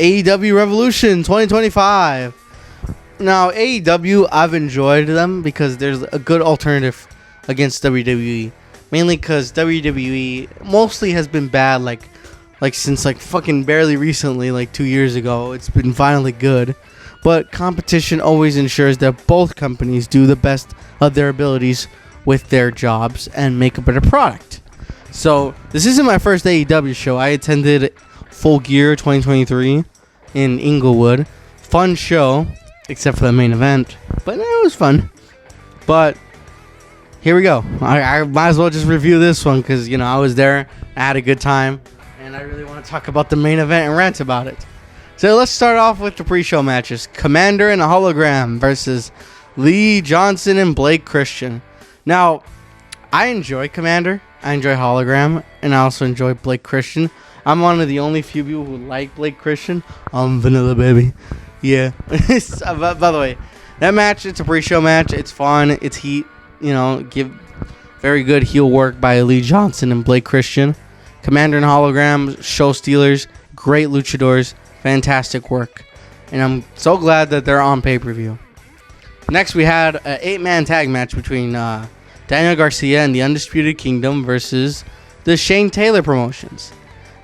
AEW Revolution 2025. Now, AEW, I've enjoyed them because there's a good alternative against WWE. Mainly because WWE mostly has been bad, like since like fucking barely recently, like 2 years ago. It's been finally good. But competition always ensures that both companies do the best of their abilities with their jobs and make a better product. So, this isn't my first AEW show. I attended Full Gear 2023 in Inglewood. Fun show, except for the main event. But it was fun. But here we go. I might as well just review this one because, you know, I was there. I had a good time. And I really want to talk about the main event and rant about it. So let's start off with the pre-show matches. Commander and a Hologram versus Lee Johnson and Blake Christian. Now, I enjoy Commander. I enjoy Hologram. And I also enjoy Blake Christian. I'm one of the only few people who like Blake Christian. Vanilla Baby. Yeah. By the way, that match, it's a pre-show match. It's fun. It's heat. You know, give very good heel work by Lee Johnson and Blake Christian. Commander and Hologram, show stealers, great luchadors, fantastic work. And I'm so glad that they're on pay-per-view. Next, we had an 8-man tag match between Daniel Garcia and the Undisputed Kingdom versus the Shane Taylor Promotions.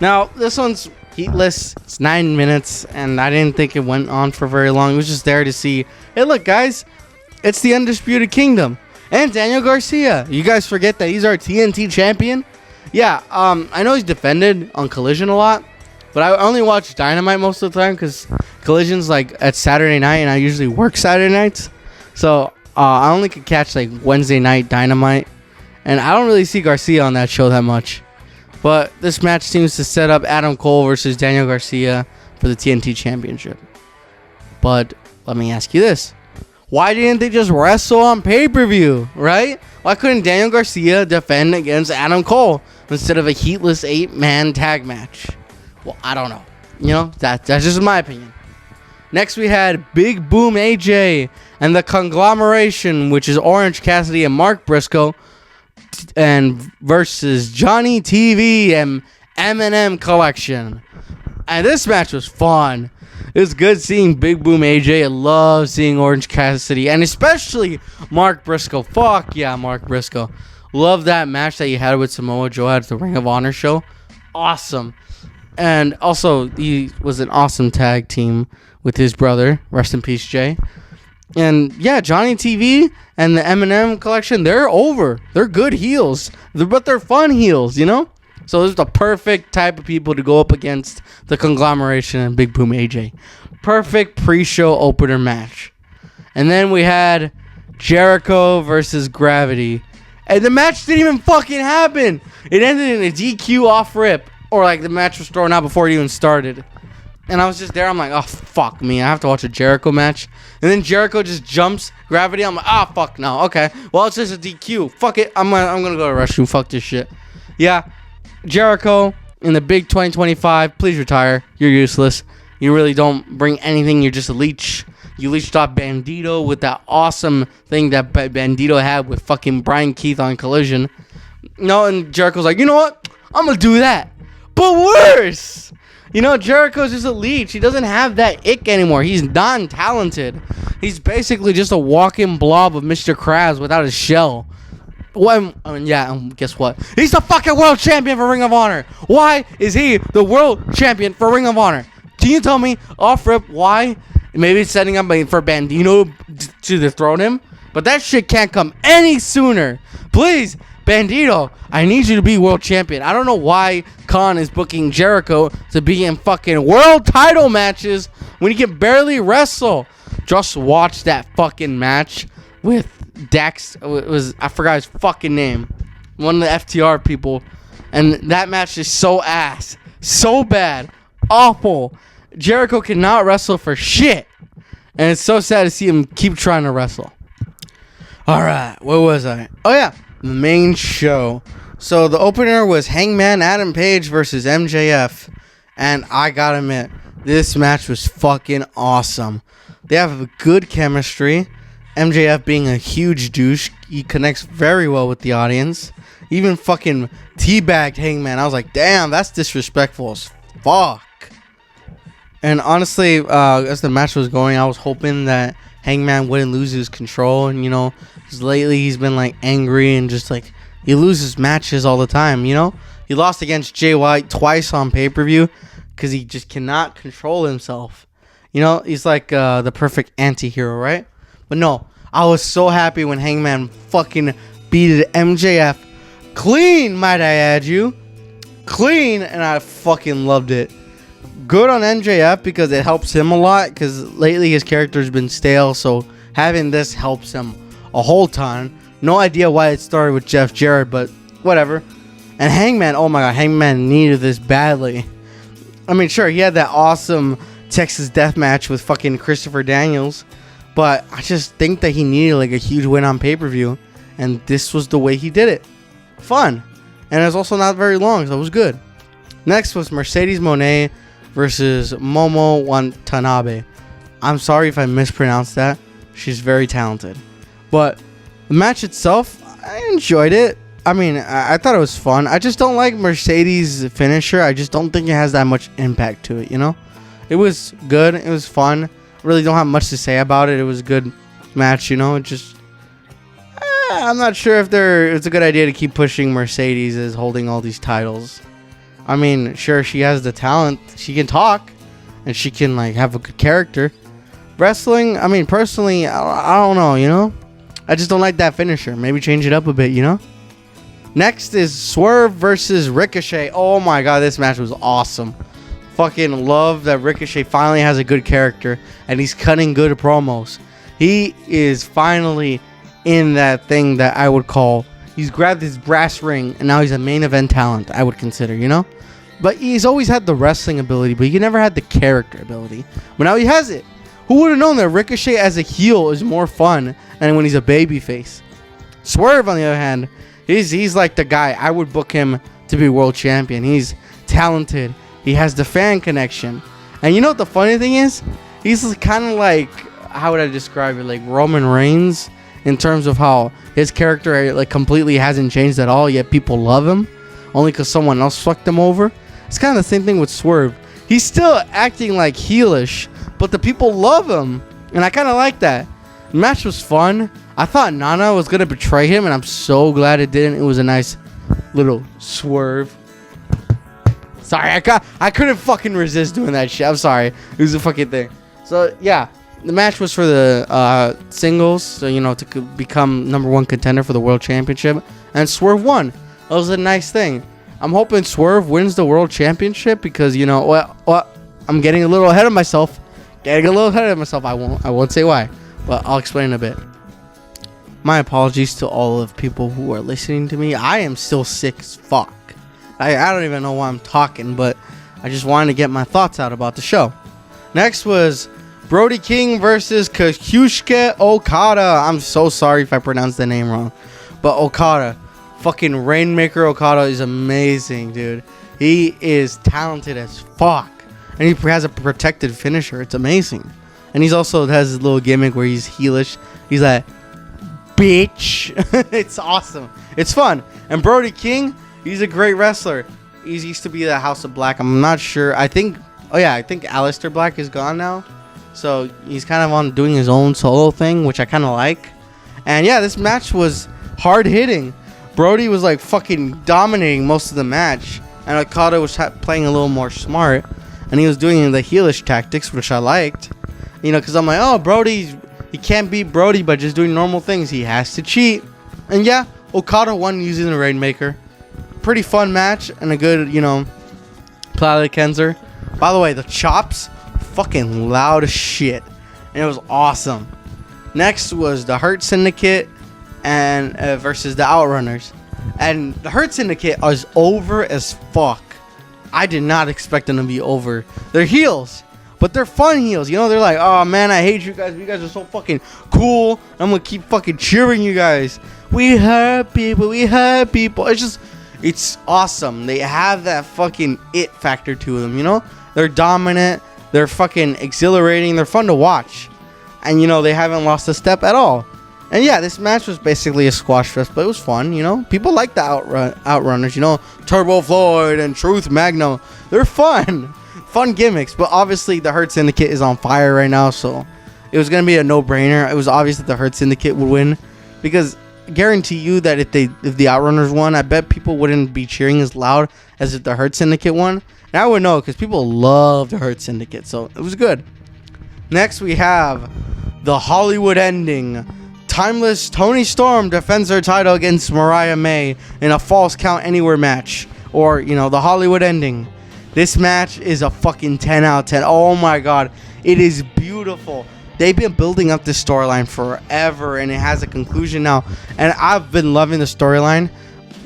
Now, this one's heatless. It's 9 minutes, and I didn't think it went on for very long. It was just there to see, hey, look, guys, it's the Undisputed Kingdom and Daniel Garcia. You guys forget that he's our TNT champion? Yeah, I know he's defended on Collision a lot, but I only watch Dynamite most of the time because Collision's like at Saturday night, and I usually work Saturday nights. So I only could catch like Wednesday night Dynamite, and I don't really see Garcia on that show that much. But this match seems to set up Adam Cole versus Daniel Garcia for the TNT Championship. But let me ask you this. Why didn't they just wrestle on pay-per-view, right? Why couldn't Daniel Garcia defend against Adam Cole instead of a heatless 8-man tag match? Well, I don't know. You know, that's just my opinion. Next, we had Big Boom AJ and the Conglomeration, which is Orange Cassidy and Mark Briscoe, and versus Johnny TV and Eminem Collection. And this match was fun. It was good seeing Big Boom AJ. I love seeing Orange Cassidy, and especially Mark Briscoe. Fuck yeah, Mark Briscoe. Love that match that you had with Samoa Joe at the Ring of Honor show. Awesome. And also, he was an awesome tag team with his brother. Rest in peace, Jay. And yeah, Johnny TV and the Eminem Collection, they're over. They're good heels. But they're fun heels, you know? So this is the perfect type of people to go up against the Conglomeration and Big Boom AJ. Perfect pre-show opener match. And then we had Jericho versus Gravity. And the match didn't even fucking happen. It ended in a DQ off rip. Or like the match was thrown out before it even started. And I was just there. I'm like, oh, fuck me. I have to watch a Jericho match. And then Jericho just jumps Gravity. I'm like, oh, fuck no. Okay. Well, it's just a DQ. Fuck it. I'm going to go to the restroom. Fuck this shit. Yeah. Jericho in the big 2025. Please retire. You're useless. You really don't bring anything. You're just a leech. You leached off Bandito with that awesome thing that Bandito had with fucking Brian Keith on Collision. No, and Jericho's like, you know what? I'm going to do that. But worse. You know, Jericho's just a leech. He doesn't have that ick anymore. He's non-talented. He's basically just a walking blob of Mr. Krabs without a shell. Well, guess what? He's the fucking world champion for Ring of Honor. Why is he the world champion for Ring of Honor? Can you tell me off rip why? Maybe it's setting up for Bandito to dethrone him. But that shit can't come any sooner. Please, Bandito, I need you to be world champion. I don't know why Khan is booking Jericho to be in fucking world title matches when he can barely wrestle. Just watch that fucking match with Dax. I forgot his fucking name. One of the FTR people. And that match is so ass. So bad. Awful. Jericho cannot wrestle for shit. And it's so sad to see him keep trying to wrestle. Alright, where was I? Oh yeah, the main show. So the opener was Hangman Adam Page versus MJF. And I gotta admit, this match was fucking awesome. They have a good chemistry. MJF being a huge douche, he connects very well with the audience. Even fucking teabagged Hangman. I was like, damn, that's disrespectful as fuck. And honestly, as the match was going, I was hoping that Hangman wouldn't lose his control. And, 'cause lately he's been, like, angry and just, like, he loses matches all the time, He lost against Jay White twice on pay-per-view because he just cannot control himself. He's like the perfect anti-hero, right? But no, I was so happy when Hangman fucking beat MJF. Clean, might I add you. Clean, and I fucking loved it. Good on MJF because it helps him a lot because lately his character's been stale, so having this helps him a whole ton. No idea why it started with Jeff Jarrett, but whatever. And Hangman, oh my god, Hangman needed this badly. I mean, sure, he had that awesome Texas death match with fucking Christopher Daniels, but I just think that he needed like a huge win on pay-per-view, and this was the way he did it. Fun. And it was also not very long, so it was good. Next was Mercedes Moné versus Momo Watanabe. I'm sorry if I mispronounced that. She's very talented. But the match itself, I enjoyed it. I mean, I thought it was fun. I just don't like Mercedes' finisher. I just don't think it has that much impact to it, It was good. It was fun. I really don't have much to say about it. It was a good match, It just... I'm not sure if it's a good idea to keep pushing Mercedes as holding all these titles. I mean, sure, she has the talent. She can talk. And she can, like, have a good character. Wrestling, I mean, personally, I don't know, I just don't like that finisher. Maybe change it up a bit, Next is Swerve versus Ricochet. Oh my god, this match was awesome. Fucking love that Ricochet finally has a good character. And he's cutting good promos. He is finally in that thing that I would call... He's grabbed his brass ring. And now he's a main event talent, I would consider, But he's always had the wrestling ability. But he never had the character ability. But now he has it. Who would have known that Ricochet as a heel is more fun than when he's a babyface? Swerve, on the other hand, he's like the guy. I would book him to be world champion. He's talented. He has the fan connection. And you know what the funny thing is? He's kind of like, how would I describe it? Like Roman Reigns in terms of how his character like completely hasn't changed at all, yet people love him only because someone else fucked him over. It's kind of the same thing with Swerve. He's still acting like heelish, but the people love him, and I kind of like that. The match was fun. I thought Nana was going to betray him, and I'm so glad it didn't. It was a nice little swerve. Sorry, I couldn't fucking resist doing that shit. I'm sorry. It was a fucking thing. So, yeah. The match was for the singles, so, to become #1 contender for the world championship. And Swerve won. That was a nice thing. I'm hoping Swerve wins the world championship because, I'm getting a little ahead of myself. I won't say why, but I'll explain in a bit. My apologies to all of people who are listening to me. I am still sick as fuck. I don't even know why I'm talking, but I just wanted to get my thoughts out about the show. Next was Brody King versus Kazuchika Okada. I'm so sorry if I pronounced the name wrong, but Okada, fucking Rainmaker Okada is amazing, dude. He is talented as fuck. And he has a protected finisher. It's amazing. And he's also has his little gimmick where he's heelish. He's like, bitch. It's awesome. It's fun. And Brody King, he's a great wrestler. He used to be the House of Black. I'm not sure. I think Aleister Black is gone now. So he's kind of on doing his own solo thing, which I kind of like. And yeah, this match was hard hitting. Brody was like fucking dominating most of the match. And Okada was playing a little more smart. And he was doing the heelish tactics, which I liked. Because I'm like, oh, Brody, he can't beat Brody by just doing normal things. He has to cheat. And yeah, Okada won using the Rainmaker. Pretty fun match and a good, Plata Kenzer. By the way, the chops, fucking loud as shit. And it was awesome. Next was the Hurt Syndicate and versus the Outrunners. And the Hurt Syndicate is over as fuck. I did not expect them to be over. They're heels, but they're fun heels. They're like, oh man, I hate you guys. You guys are so fucking cool. I'm gonna keep fucking cheering you guys. We hurt people. It's awesome. They have that fucking it factor to them. They're dominant. They're fucking exhilarating. They're fun to watch, and they haven't lost a step at all. And yeah, this match was basically a squash fest, but it was fun, People like the Outrunners, Turbo Floyd and Truth Magnum. They're fun. fun gimmicks. But obviously, the Hurt Syndicate is on fire right now, so it was gonna be a no-brainer. It was obvious that the Hurt Syndicate would win, because I guarantee you that if the Outrunners won, I bet people wouldn't be cheering as loud as if the Hurt Syndicate won. And I would know, because people love the Hurt Syndicate, so it was good. Next, we have the Hollywood ending. Timeless Toni Storm defends her title against Mariah May in a Falls Count Anywhere match, or the Hollywood ending. This match is a fucking 10 out of 10. Oh my god, it is beautiful. They've been building up this storyline forever, and it has a conclusion now. And I've been loving the storyline,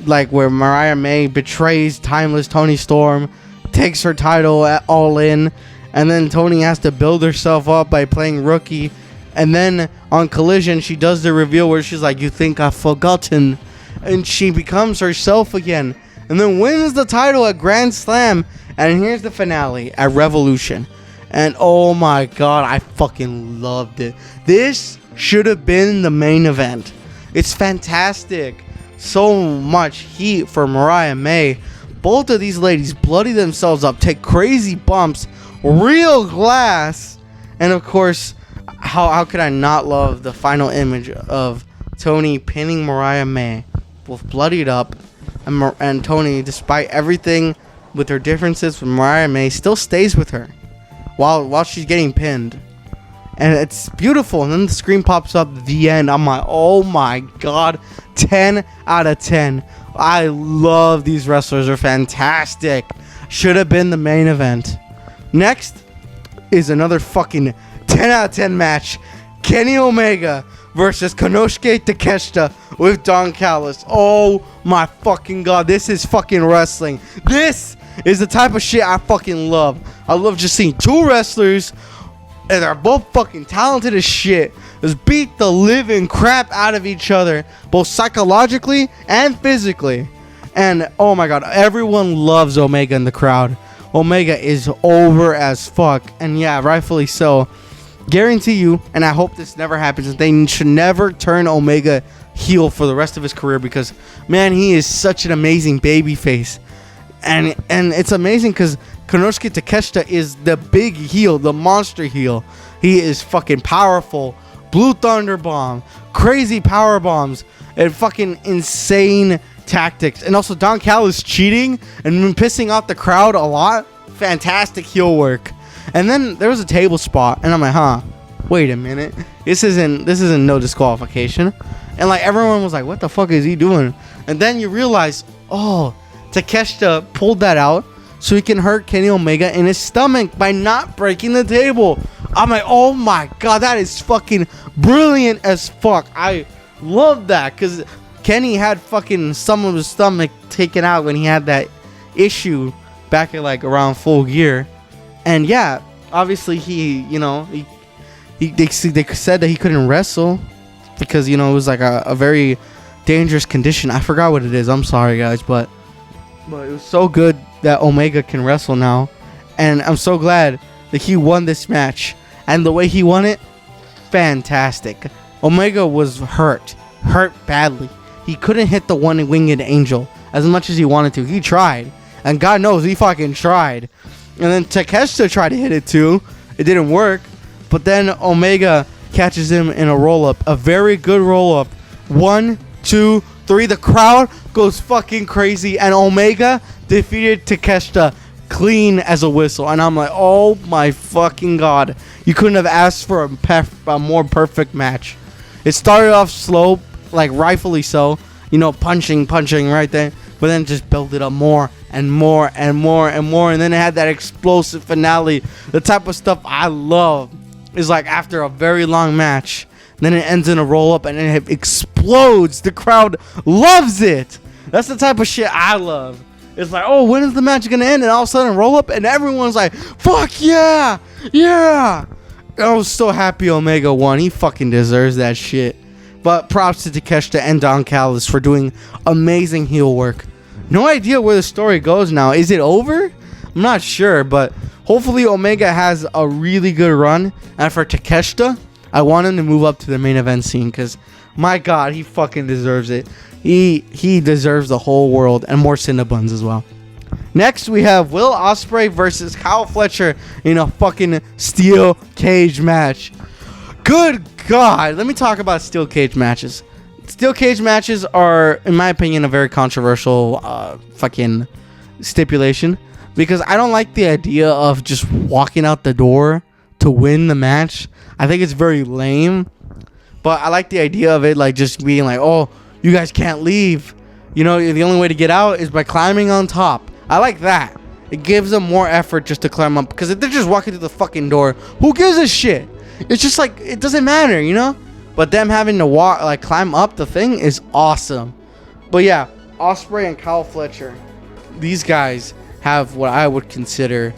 like where Mariah May betrays Timeless Toni Storm, takes her title at All In, and then Toni has to build herself up by playing rookie. And then on Collision, she does the reveal where she's like, "You think I've forgotten?" And she becomes herself again, and then wins the title at Grand Slam. And here's the finale at Revolution. And oh my god, I fucking loved it. This should have been the main event. It's fantastic. So much heat for Mariah May. Both of these ladies bloody themselves up, take crazy bumps, real glass. And of course, how could I not love the final image of Toni pinning Mariah May, both bloodied up, and Toni, despite everything with her differences with Mariah May, still stays with her while she's getting pinned. And it's beautiful. And then the screen pops up, the end. I'm like, oh my god, 10 out of 10. I love these wrestlers. They're fantastic. Should have been the main event. Next is another fucking 10 out of 10 match. Kenny Omega versus Konosuke Takeshita with Don Callis. Oh my fucking god, this is fucking wrestling. This is the type of shit I fucking love. I love just seeing two wrestlers, and they're both fucking talented as shit, just beat the living crap out of each other, both psychologically and physically. And oh my god, everyone loves Omega in the crowd. Omega is over as fuck, and yeah, rightfully so. Guarantee you, and I hope this never happens, that they should never turn Omega heel for the rest of his career, because man, he is such an amazing babyface. And it's amazing because Konosuke Takeshita is the big heel, the monster heel. He is fucking powerful. Blue Thunder Bomb, crazy power bombs, and fucking insane tactics. And also Don Callis cheating and pissing off the crowd a lot. Fantastic heel work. And then there was a table spot, and I'm like, wait a minute. This isn't no disqualification. And like everyone was like, what the fuck is he doing? And then you realize, oh, Takeshita pulled that out so he can hurt Kenny Omega in his stomach by not breaking the table. I'm like, oh my god, that is fucking brilliant as fuck. I love that, because Kenny had fucking some of his stomach taken out when he had that issue back at like around Full Gear. And yeah, obviously they said that he couldn't wrestle because it was like a very dangerous condition. I forgot what it is. I'm sorry guys, but it was so good that Omega can wrestle now, and I'm so glad that he won this match. And the way he won it, fantastic. Omega was hurt badly. He couldn't hit the one-winged angel as much as he wanted to. He tried, and God knows he fucking tried. And then Takeshita tried to hit it too. It didn't work. But then Omega catches him in a roll-up, a very good roll-up. 1, 2, 3. The crowd goes fucking crazy, and Omega defeated Takeshita clean as a whistle. And I'm like, oh my fucking god, you couldn't have asked for a more perfect match. It started off slow, like rightfully so, punching right there, but then just build it up more and more and more and more, and then it had that explosive finale. The type of stuff I love is like after a very long match, then it ends in a roll up and then it explodes. The crowd loves it. That's the type of shit I love. It's like, oh, when is the match gonna end? And all of a sudden roll up and everyone's like, fuck yeah, yeah. I was so happy Omega won. He fucking deserves that shit. But props to Takeshita and Don Callis for doing amazing heel work. No idea where the story goes now. Is it over? I'm not sure, but hopefully Omega has a really good run. And for Takeshita, I want him to move up to the main event scene, because my god, he fucking deserves it. He deserves the whole world and more Cinnabuns as well. Next, we have Will Ospreay versus Kyle Fletcher in a fucking steel cage match. Good God. Let me talk about steel cage matches. Steel cage matches are, in my opinion, a very controversial fucking stipulation. Because I don't like the idea of just walking out the door to win the match. I think it's very lame. But I like the idea of it, like, just being like, oh, you guys can't leave. You know, the only way to get out is by climbing on top. I like that. It gives them more effort just to climb up. Because if they're just walking through the fucking door, who gives a shit? It's just like, it doesn't matter, you know? But them having to walk, like, climb up the thing is awesome. But yeah, Ospreay and Kyle Fletcher. These guys have what I would consider,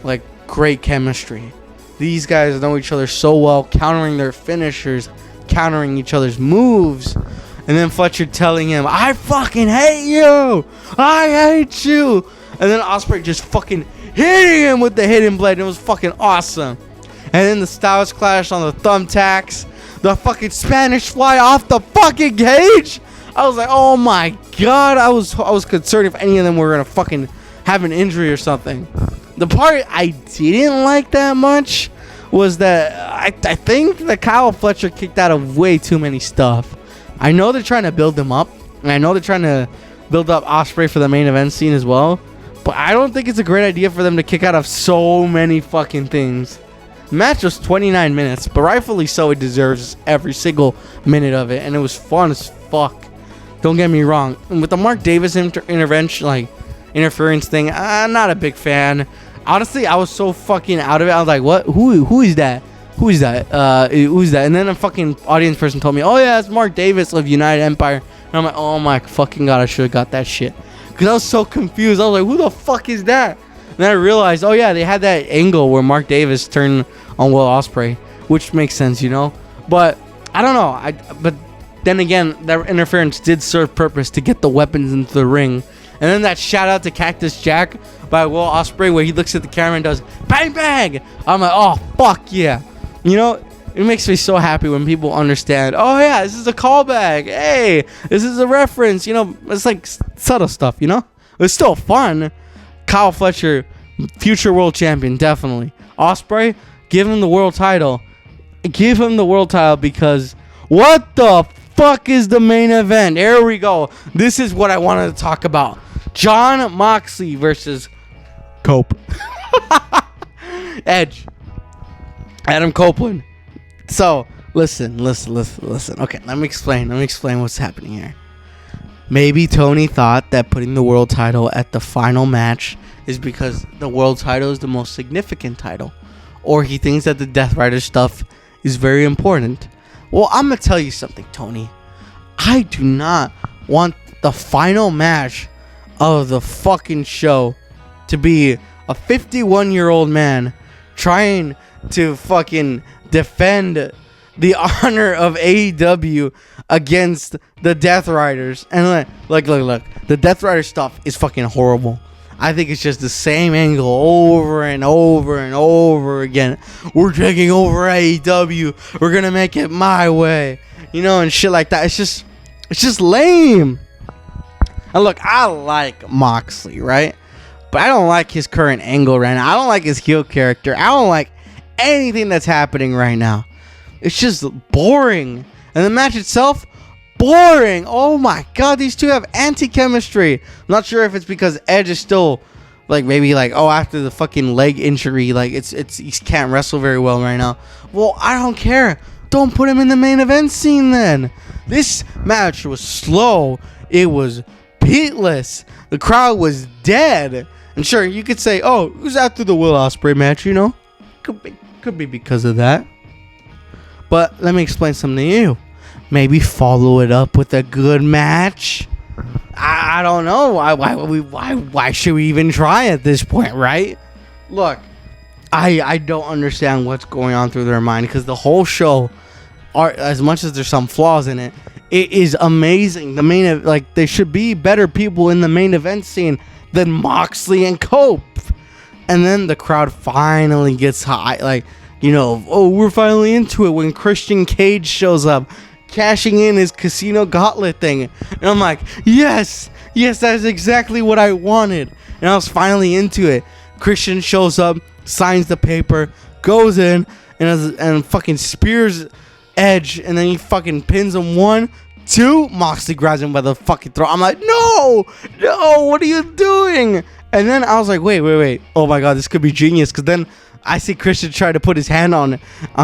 like, great chemistry. These guys know each other so well, countering their finishers, countering each other's moves. And then Fletcher telling him, I fucking hate you. I hate you. And then Ospreay just fucking hitting him with the hidden blade. It was fucking awesome. And then the Styles Clash on the thumbtacks. The fucking Spanish fly off the fucking cage. I was like, oh my God. I was concerned if any of them were going to fucking have an injury or something. The part I didn't like that much was that I think that Kyle Fletcher kicked out of way too many stuff. I know they're trying to build them up, and I know they're trying to build up Ospreay for the main event scene as well, but I don't think it's a great idea for them to kick out of so many fucking things. The match was 29 minutes, but rightfully so, it deserves every single minute of it, and it was fun as fuck. Don't get me wrong. And with the Mark Davis intervention, like, interference thing, I'm not a big fan. Honestly, I was so fucking out of it. I was like, what? Who is that? Who is that? Who's that? And then a fucking audience person told me, oh yeah, it's Mark Davis of United Empire. And I'm like, oh my fucking God, I should have got that shit. Because I was so confused. I was like, who the fuck is that? And then I realized, oh yeah, they had that angle where Mark Davis turned on Will Ospreay, which makes sense, you know? But I don't know. But then again, that interference did serve purpose to get the weapons into the ring. And then that shout out to Cactus Jack by Will Ospreay where he looks at the camera and does bang bang. I'm like, oh fuck yeah. You know, it makes me so happy when people understand, oh yeah, this is a callback. Hey, this is a reference. You know, it's like subtle stuff, you know? It's still fun. Kyle Fletcher, future world champion, definitely. Ospreay, give him the world title. Give him the world title because what the fuck is the main event? Here we go. This is what I wanted to talk about. Jon Moxley versus Cope. Edge. Adam Copeland. So, listen. Okay, let me explain what's happening here. Maybe Tony thought that putting the world title at the final match is because the world title is the most significant title. Or he thinks that the Death Rider stuff is very important. Well, I'm going to tell you something, Tony. I do not want the final match of the fucking show to be a 51-year-old man trying to fucking defend the honor of AEW against the Death Riders. And look. The Death Rider stuff is fucking horrible. I think it's just the same angle over and over and over again. We're taking over AEW. We're gonna make it my way. You know, and shit like that. It's just lame. And look, I like Moxley, right? But I don't like his current angle right now. I don't like his heel character. I don't like anything that's happening right now. It's just boring. And the match itself, boring. Oh my God, these two have anti-chemistry. I'm not sure if it's because Edge is still like maybe like, oh, after the fucking leg injury, like it's he can't wrestle very well right now. Well, I don't care. Don't put him in the main event scene then. This match was slow. It was beatless. The crowd was dead. And sure, you could say, oh, it was after the Will Ospreay match, you know? Could be because of that. But let me explain something to you. Maybe follow it up with a good match. I don't know. Why should we even try at this point, right? Look, I don't understand what's going on through their mind because the whole show, as much as there's some flaws in it, it is amazing. The main, like, there should be better people in the main event scene than Moxley and Cope. And then the crowd finally gets high, like, you know, oh, we're finally into it when Christian Cage shows up, cashing in his casino gauntlet thing. And I'm like, yes, Yes, that is exactly what I wanted. And I was finally into it. Christian shows up, signs the paper, goes in, and fucking spears Edge, and then he fucking pins him 1, 2. Moxley grabs him by the fucking throat. I'm like, no, what are you doing? And then I was like, wait. Oh my god, this could be genius. Because then I see Christian try to put his hand on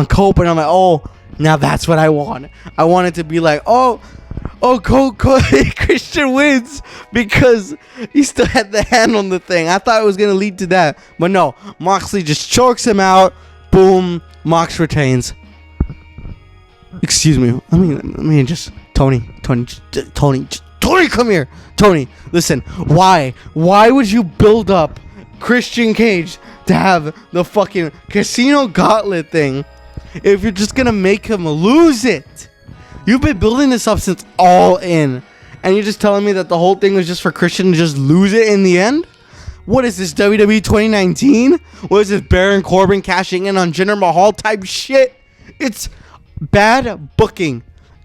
Cope, and I'm like, oh, now that's what I want. I want it to be like, oh, Cope, Christian wins because he still had the hand on the thing. I thought it was gonna lead to that, but no. Moxley just chokes him out. Boom. Mox retains. Excuse me. Let me just Tony, come here. Tony, listen. Why would you build up Christian Cage to have the fucking casino gauntlet thing if you're just gonna make him lose it? You've been building this up since All In, and you're just telling me that the whole thing was just for Christian to just lose it in the end? What is this, WWE 2019? What is this, Baron Corbin cashing in on Jinder Mahal type shit? It's bad booking.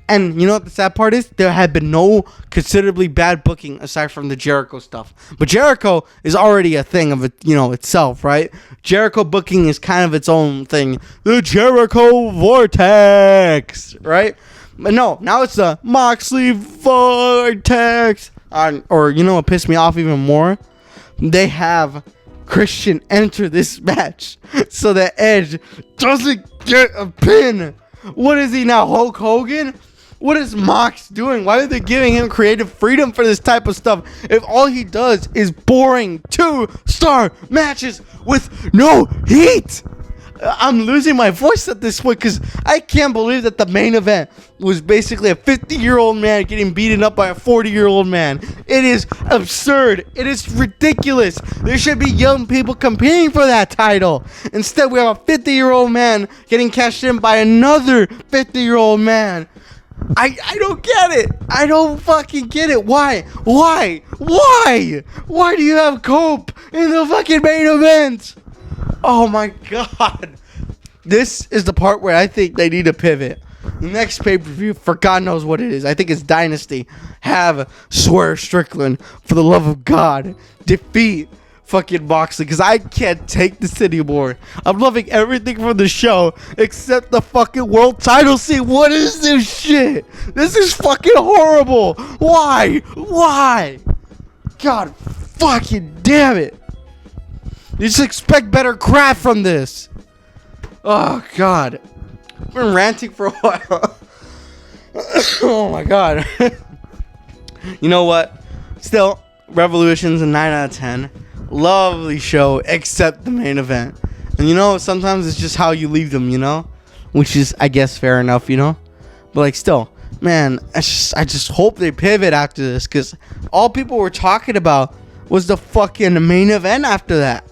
And you know what the sad part is? There had been no considerably bad booking aside from the Jericho stuff. But Jericho is already a thing of it, itself, right? Jericho booking is kind of its own thing. The Jericho Vortex, right? But no, now it's the Moxley Vortex. Or you know what pissed me off even more? They have Christian enter this match so that Edge doesn't get a pin. What is he now, Hulk Hogan? What is Mox doing? Why are they giving him creative freedom for this type of stuff if all he does is boring 2-star matches with no heat? I'm losing my voice at this point because I can't believe that the main event was basically a 50-year-old man getting beaten up by a 40-year-old man. It is absurd. It is ridiculous. There should be young people competing for that title. Instead, we have a 50-year-old man getting cashed in by another 50-year-old man. I don't get it. I don't fucking get it. Why? Why do you have Cope in the fucking main event? Oh my god. This is the part where I think they need to pivot. Next pay-per-view, for God knows what it is. I think it's Dynasty. Have Swerve Strickland, for the love of God, defeat fucking Moxley, because I can't take this anymore. I'm loving everything from the show except the fucking world title scene. What is this shit? This is fucking horrible. Why? God fucking damn it. You just expect better crap from this. Oh, God. I've been ranting for a while. Oh, my God. You know what? Still, Revolution's a 9 out of 10. Lovely show, except the main event. And, sometimes it's just how you leave them, Which is, I guess, fair enough, But, still, man, I just hope they pivot after this. Because all people were talking about was the fucking main event after that.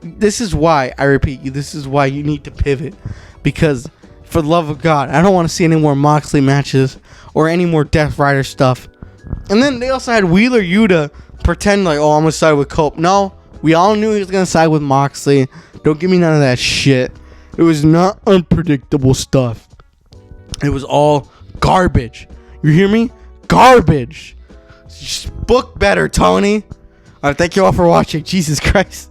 This is why, I repeat you, this is why you need to pivot. Because, for the love of God, I don't want to see any more Moxley matches or any more Death Rider stuff. And then they also had Wheeler Yuta pretend like, oh, I'm going to side with Cope. No, we all knew he was going to side with Moxley. Don't give me none of that shit. It was not unpredictable stuff. It was all garbage. You hear me? Garbage. Just book better, Tony. All right, thank you all for watching. Jesus Christ.